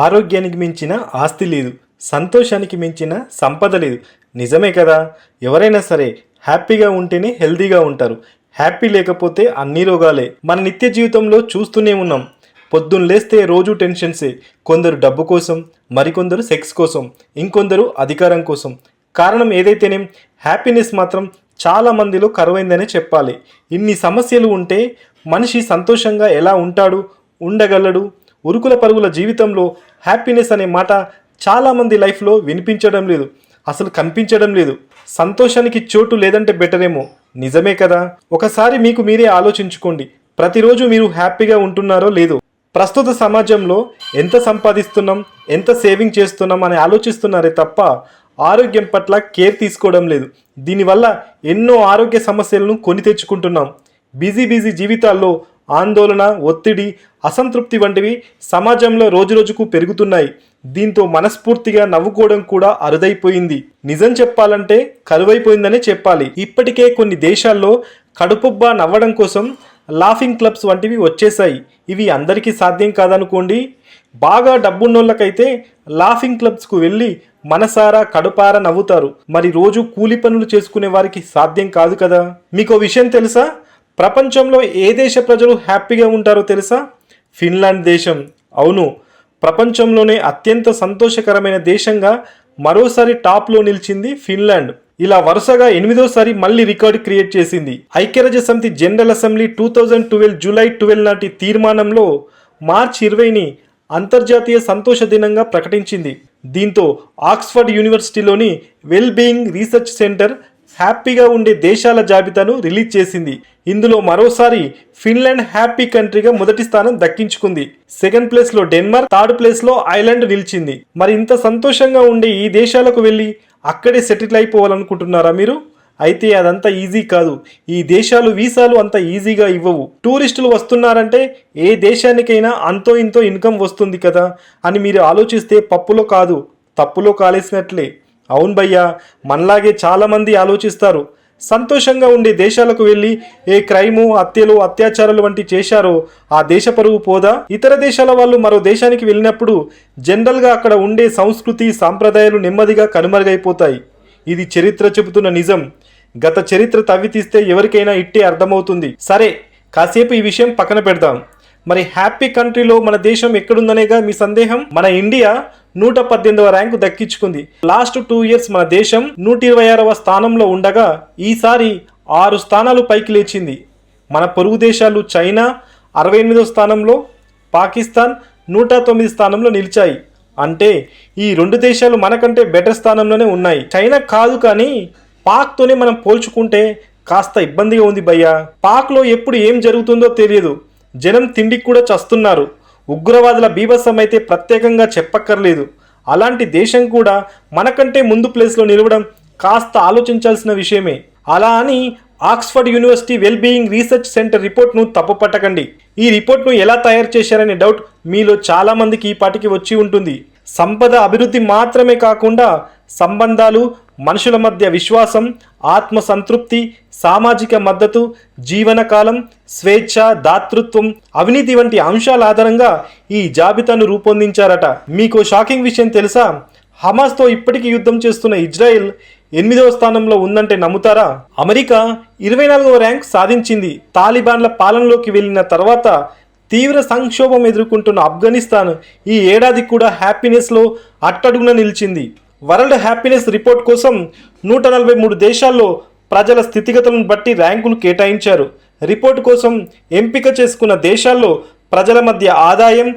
ఆరోగ్యానికి మించిన ఆస్తి లేదు, సంతోషానికి మించిన సంపద లేదు. నిజమే కదా. ఎవరైనా సరే హ్యాపీగా ఉంటేనే హెల్తీగా ఉంటారు. హ్యాపీ లేకపోతే అన్ని రోగాలే. మన నిత్య జీవితంలో చూస్తూనే ఉన్నాం. పొద్దున్న లేస్తే రోజు టెన్షన్సే. కొందరు డబ్బు కోసం, మరికొందరు సెక్స్ కోసం, ఇంకొందరు అధికారం కోసం. కారణం ఏదైతేనేం హ్యాపీనెస్ మాత్రం చాలా మందిలో కరువైందనే చెప్పాలి. ఇన్ని సమస్యలు ఉంటే మనిషి సంతోషంగా ఎలా ఉంటాడు, ఉండగలడు? ఉరుకుల పరుగుల జీవితంలో హ్యాపీనెస్ అనే మాట చాలామంది లైఫ్లో వినిపించడం లేదు, అసలు కనిపించడం లేదు. సంతోషానికి చోటు లేదంటే బెటరేమో. నిజమే కదా. ఒకసారి మీకు మీరే ఆలోచించుకోండి. ప్రతిరోజు మీరు హ్యాపీగా ఉంటున్నారో లేదో? ప్రస్తుత సమాజంలో ఎంత సంపాదిస్తున్నాం, ఎంత సేవింగ్ చేస్తున్నాం అని ఆలోచిస్తున్నారే తప్ప ఆరోగ్యం పట్ల కేర్ తీసుకోవడం లేదు. దీనివల్ల ఎన్నో ఆరోగ్య సమస్యలను కొని తెచ్చుకుంటున్నాం. బిజీ జీవితాల్లో ఆందోళన, ఒత్తిడి, అసంతృప్తి వంటివి సమాజంలో రోజురోజుకు పెరుగుతున్నాయి. దీంతో మనస్ఫూర్తిగా నవ్వుకోవడం కూడా అరుదైపోయింది. నిజం చెప్పాలంటే కరువైపోయిందనే చెప్పాలి. ఇప్పటికే కొన్ని దేశాల్లో కడుపుబ్బా నవ్వడం కోసం లాఫింగ్ క్లబ్స్ వంటివి వచ్చేసాయి. ఇవి అందరికీ సాధ్యం కాదనుకోండి. బాగా డబ్బున్నోళ్ళకైతే లాఫింగ్ క్లబ్స్కు వెళ్ళి మనసారా కడుపారా నవ్వుతారు. మరి రోజు కూలి పనులు చేసుకునే వారికి సాధ్యం కాదు కదా. మీకు విషయం తెలుసా? ప్రపంచంలో ఏ దేశ ప్రజలు హ్యాపీగా ఉంటారో తెలుసా? ఫిన్లాండ్ దేశం. అవును, ప్రపంచంలోనే అత్యంత సంతోషకరమైన దేశంగా మరోసారి టాప్లో నిలిచింది ఫిన్లాండ్. ఇలా వరుసగా 8వసారి మళ్ళీ రికార్డు క్రియేట్ చేసింది. ఐక్యరాజ్య సమితి జనరల్ అసెంబ్లీ 2012 జూలై 12 నాటి తీర్మానంలో మార్చి 20ని అంతర్జాతీయ సంతోష దినంగా ప్రకటించింది. దీంతో ఆక్స్ఫర్డ్ యూనివర్సిటీలోని వెల్ బీయింగ్ రీసెర్చ్ సెంటర్ హ్యాపీగా ఉండే దేశాల జాబితాను రిలీజ్ చేసింది. ఇందులో మరోసారి ఫిన్లాండ్ హ్యాపీ కంట్రీగా మొదటి స్థానం దక్కించుకుంది. సెకండ్ ప్లేస్లో డెన్మార్క్, థర్డ్ ప్లేస్లో ఐర్లాండ్ నిలిచింది. మరి ఇంత సంతోషంగా ఉండే ఈ దేశాలకు వెళ్ళి అక్కడే సెటిల్ అయిపోవాలనుకుంటున్నారా మీరు? అయితే అదంతా ఈజీ కాదు. ఈ దేశాలు వీసాలు అంత ఈజీగా ఇవ్వవు. టూరిస్టులు వస్తున్నారంటే ఏ దేశానికైనా అంతో ఇంతో ఇన్కమ్ వస్తుంది కదా అని మీరు ఆలోచిస్తే పప్పులో కాదు తప్పులో కాలేసినట్లే. అవును భయ్యా, మనలాగే చాలామంది ఆలోచిస్తారు. సంతోషంగా ఉండే దేశాలకు వెళ్ళి ఏ క్రైము, హత్యలు, అత్యాచారాలు వంటి చేశారో ఆ దేశ పరువు పోదా? ఇతర దేశాల వాళ్ళు మరో దేశానికి వెళ్ళినప్పుడు జనరల్గా అక్కడ ఉండే సంస్కృతి, సాంప్రదాయాలు నెమ్మదిగా కనుమరుగైపోతాయి. ఇది చరిత్ర చెబుతున్న నిజం. గత చరిత్ర తవ్వి తీస్తే ఎవరికైనా ఇట్టే అర్థమవుతుంది. సరే, కాసేపు ఈ విషయం పక్కన పెడదాం. మరి హ్యాపీ కంట్రీలో మన దేశం ఎక్కడుందనేగా మీ సందేహం? మన ఇండియా 118వ ర్యాంకు దక్కించుకుంది. లాస్ట్ 2 ఇయర్స్ మన దేశం 126వ స్థానంలో ఉండగా ఈసారి 6 స్థానాలు పైకి లేచింది. మన పొరుగు దేశాలు చైనా 68వ స్థానంలో, పాకిస్తాన్ 109 స్థానంలో నిలిచాయి. అంటే ఈ 2 దేశాలు మనకంటే బెటర్ స్థానంలోనే ఉన్నాయి. చైనా కాదు కానీ పాక్తోనే మనం పోల్చుకుంటే కాస్త ఇబ్బందిగా ఉంది భయ్యా. పాక్లో ఎప్పుడు ఏం జరుగుతుందో తెలియదు. జనం తిండికి కూడా చస్తున్నారు. ఉగ్రవాదుల బీభత్సం అయితే ప్రత్యేకంగా చెప్పక్కర్లేదు. అలాంటి దేశం కూడా మనకంటే ముందు ప్లేస్లో నిలవడం కాస్త ఆలోచించాల్సిన విషయమే. అలా అని Oxford university well being research centre రిపోర్ట్ను తప్పుపట్టకండి. ఈ రిపోర్ట్ను ఎలా తయారు చేశారనే డౌట్ మీలో చాలామందికి ఈ పాటికి వచ్చి ఉంటుంది. సంపద అభివృద్ధి మాత్రమే కాకుండా సంబంధాలు, మనుషుల మధ్య విశ్వాసం, ఆత్మ సంతృప్తి, సామాజిక మద్దతు, జీవనకాలం, స్వేచ్ఛ, దాతృత్వం, అవినీతి వంటి అంశాల ఆధారంగా ఈ జాబితాను రూపొందించారట. మీకు షాకింగ్ విషయం తెలుసా? హమాస్తో ఇప్పటికీ యుద్ధం చేస్తున్న ఇజ్రాయెల్ 8వ స్థానంలో ఉందంటే నమ్ముతారా? అమెరికా 24వ ర్యాంక్ సాధించింది. తాలిబాన్ల పాలనలోకి వెళ్ళిన తర్వాత తీవ్ర సంక్షోభం ఎదుర్కొంటున్న ఆఫ్ఘనిస్తాన్ ఈ ఏడాది కూడా హ్యాపీనెస్లో అట్టడుగున నిలిచింది. వరల్డ్ హ్యాపీనెస్ రిపోర్ట్ కోసం 143 దేశాల్లో ప్రజల స్థితిగతులను బట్టి ర్యాంకులు కేటాయించారు. రిపోర్ట్ కోసం ఎంపిక చేసుకున్న దేశాల్లో ప్రజల మధ్య ఆదాయం,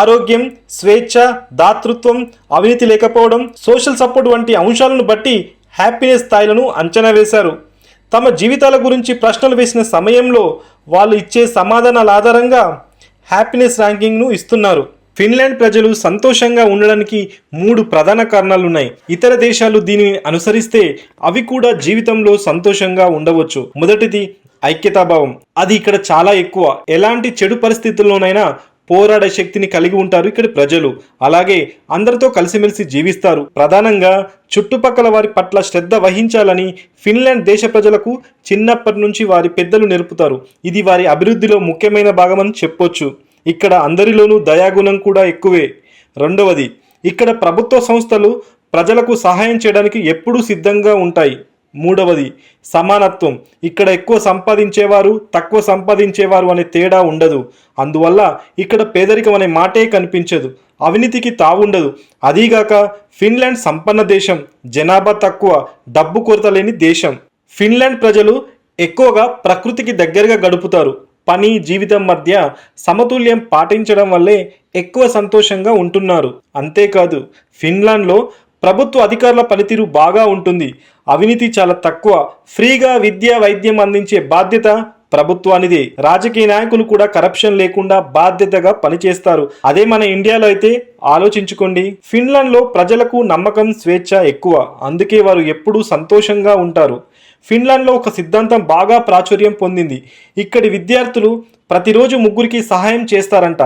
ఆరోగ్యం, స్వేచ్ఛ, దాతృత్వం, అవినీతి లేకపోవడం, సోషల్ సపోర్ట్ వంటి అంశాలను బట్టి హ్యాపీనెస్ స్థాయిలను అంచనా వేశారు. తమ జీవితాల గురించి ప్రశ్నలు వేసిన సమయంలో వాళ్ళు ఇచ్చే సమాధానాల ఆధారంగా హ్యాపీనెస్ ర్యాంకింగ్ను ఇస్తున్నారు. ఫిన్లాండ్ ప్రజలు సంతోషంగా ఉండడానికి 3 ప్రధాన కారణాలున్నాయి. ఇతర దేశాలు దీనిని అనుసరిస్తే అవి కూడా జీవితంలో సంతోషంగా ఉండవచ్చు. మొదటిది ఐక్యతాభావం. అది ఇక్కడ చాలా ఎక్కువ. ఎలాంటి చెడు పరిస్థితుల్లోనైనా పోరాడే శక్తిని కలిగి ఉంటారు ఇక్కడి ప్రజలు. అలాగే అందరితో కలిసిమెలిసి జీవిస్తారు. ప్రధానంగా చుట్టుపక్కల వారి పట్ల శ్రద్ధ వహించాలని ఫిన్లాండ్ దేశ ప్రజలకు చిన్నప్పటి నుంచి వారి పెద్దలు నేర్పుతారు. ఇది వారి అభివృద్ధిలో ముఖ్యమైన భాగమని చెప్పొచ్చు. ఇక్కడ అందరిలోనూ దయాగుణం కూడా ఎక్కువే. రెండవది, ఇక్కడ ప్రభుత్వ సంస్థలు ప్రజలకు సహాయం చేయడానికి ఎప్పుడూ సిద్ధంగా ఉంటాయి. మూడవది, సమానత్వం. ఇక్కడ ఎక్కువ సంపాదించేవారు తక్కువ సంపాదించేవారు అనే తేడా ఉండదు. అందువల్ల ఇక్కడ పేదరికం అనే మాటే కనిపించదు. అవినీతికి తావుండదు. అదీగాక ఫిన్లాండ్ సంపన్న దేశం, జనాభా తక్కువ, డబ్బు కొరత లేని దేశం. ఫిన్లాండ్ ప్రజలు ఎక్కువగా ప్రకృతికి దగ్గరగా గడుపుతారు. పని జీవితం మధ్య సమతుల్యం పాటించడం వల్లే ఎక్కువ సంతోషంగా ఉంటున్నారు. అంతేకాదు ఫిన్లాండ్లో ప్రభుత్వ అధికారుల పనితీరు బాగా ఉంటుంది. అవినీతి చాలా తక్కువ. ఫ్రీగా విద్య వైద్యం అందించే బాధ్యత ప్రభుత్వానిదే. రాజకీయ నాయకులు కూడా కరప్షన్ లేకుండా బాధ్యతగా పనిచేస్తారు. అదే మన ఇండియాలో అయితే ఆలోచించుకోండి. ఫిన్లాండ్లో ప్రజలకు నమ్మకం స్వేచ్ఛ ఎక్కువ. అందుకే వారు ఎప్పుడూ సంతోషంగా ఉంటారు. ఫిన్లాండ్లో ఒక సిద్ధాంతం బాగా ప్రాచుర్యం పొందింది. ఇక్కడి విద్యార్థులు ప్రతిరోజు ముగ్గురికి సహాయం చేస్తారంట.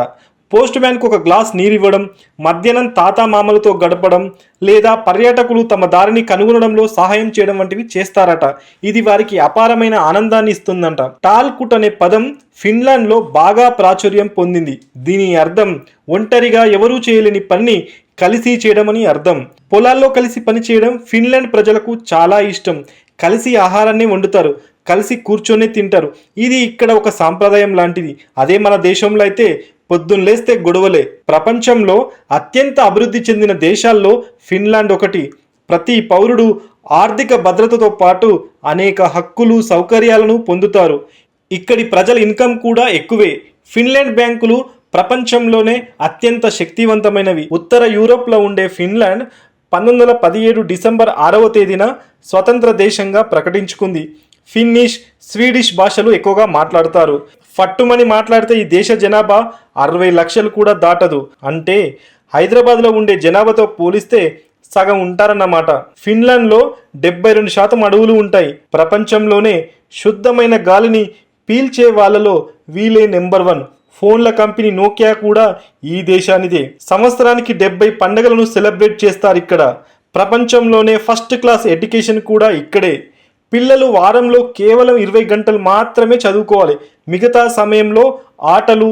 పోస్ట్ మ్యాన్కు ఒక గ్లాస్ నీరు ఇవ్వడం, మధ్యాహ్నం తాతామామలతో గడపడం, లేదా పర్యాటకులు తమ దారిని కనుగొనడంలో సహాయం చేయడం వంటివి చేస్తారట. ఇది వారికి అపారమైన ఆనందాన్ని ఇస్తుందంట. టాల్కుట్ అనే పదం ఫిన్లాండ్లో బాగా ప్రాచుర్యం పొందింది. దీని అర్థం ఒంటరిగా ఎవరూ చేయలేని పని కలిసి చేయడమని అర్థం. పొలాల్లో కలిసి పనిచేయడం ఫిన్లాండ్ ప్రజలకు చాలా ఇష్టం. కలిసి ఆహారాన్ని వండుతారు, కలిసి కూర్చొని తింటారు. ఇది ఇక్కడ ఒక సాంప్రదాయం లాంటిది. అదే మన దేశంలో అయితే పొద్దున్న లేస్తే గొడవలే. ప్రపంచంలో అత్యంత అభివృద్ధి చెందిన దేశాల్లో ఫిన్లాండ్ ఒకటి. ప్రతి పౌరుడు ఆర్థిక భద్రతతో పాటు అనేక హక్కులు సౌకర్యాలను పొందుతారు. ఇక్కడి ప్రజల ఇన్కమ్ కూడా ఎక్కువే. ఫిన్లాండ్ బ్యాంకులు ప్రపంచంలోనే అత్యంత శక్తివంతమైనవి. ఉత్తర యూరోప్లో ఉండే ఫిన్లాండ్ 1917 డిసెంబర్ 6వ తేదీన స్వతంత్ర దేశంగా ప్రకటించుకుంది. ఫిన్నిష్, స్వీడిష్ భాషలు ఎక్కువగా మాట్లాడతారు. ఫట్టుమని మాట్లాడితే ఈ దేశ జనాభా 60 లక్షలు కూడా దాటదు. అంటే హైదరాబాద్లో ఉండే జనాభాతో పోలిస్తే సగం ఉంటారన్నమాట. ఫిన్లాండ్లో 72% అడవులు ఉంటాయి. ప్రపంచంలోనే శుద్ధమైన గాలిని పీల్చే వాళ్ళలో వీలే నెంబర్ 1. ఫోన్ల కంపెనీ నోకియా కూడా ఈ దేశానిదే. సంవత్సరానికి 70 పండుగలను సెలబ్రేట్ చేస్తారు ఇక్కడ. ప్రపంచంలోనే ఫస్ట్ క్లాస్ ఎడ్యుకేషన్ కూడా ఇక్కడే. పిల్లలు వారంలో కేవలం 20 గంటలు మాత్రమే చదువుకోవాలి. మిగతా సమయంలో ఆటలు,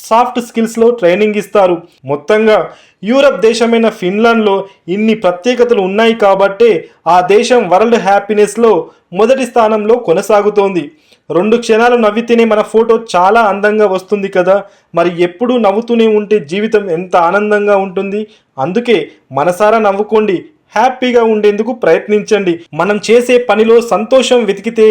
సాఫ్ట్ స్కిల్స్లో ట్రైనింగ్ ఇస్తారు. మొత్తంగా యూరప్ దేశమైన ఫిన్లాండ్లో ఇన్ని ప్రత్యేకతలు ఉన్నాయి కాబట్టే ఆ దేశం వరల్డ్ హ్యాపీనెస్లో మొదటి స్థానంలో కొనసాగుతోంది. 2 క్షణాలు నవ్వితేనే మన ఫోటో చాలా అందంగా వస్తుంది కదా. మరి ఎప్పుడూ నవ్వుతూనే ఉంటే జీవితం ఎంత ఆనందంగా ఉంటుంది. అందుకే మనసారా నవ్వుకోండి, హ్యాపీగా ఉండేందుకు ప్రయత్నించండి. మనం చేసే పనిలో సంతోషం వెతికితే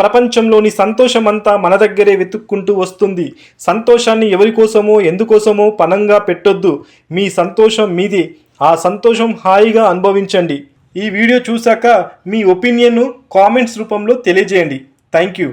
ప్రపంచంలోని సంతోషం అంతా మన దగ్గరే వెతుక్కుంటూ వస్తుంది. సంతోషాన్ని ఎవరి కోసమో ఎందుకోసమో పనంగా పెట్టొద్దు. మీ సంతోషం మీది. ఆ సంతోషం హాయిగా అనుభవించండి. ఈ వీడియో చూశాక మీ ఒపీనియన్ను కామెంట్స్ రూపంలో తెలియజేయండి. Thank you.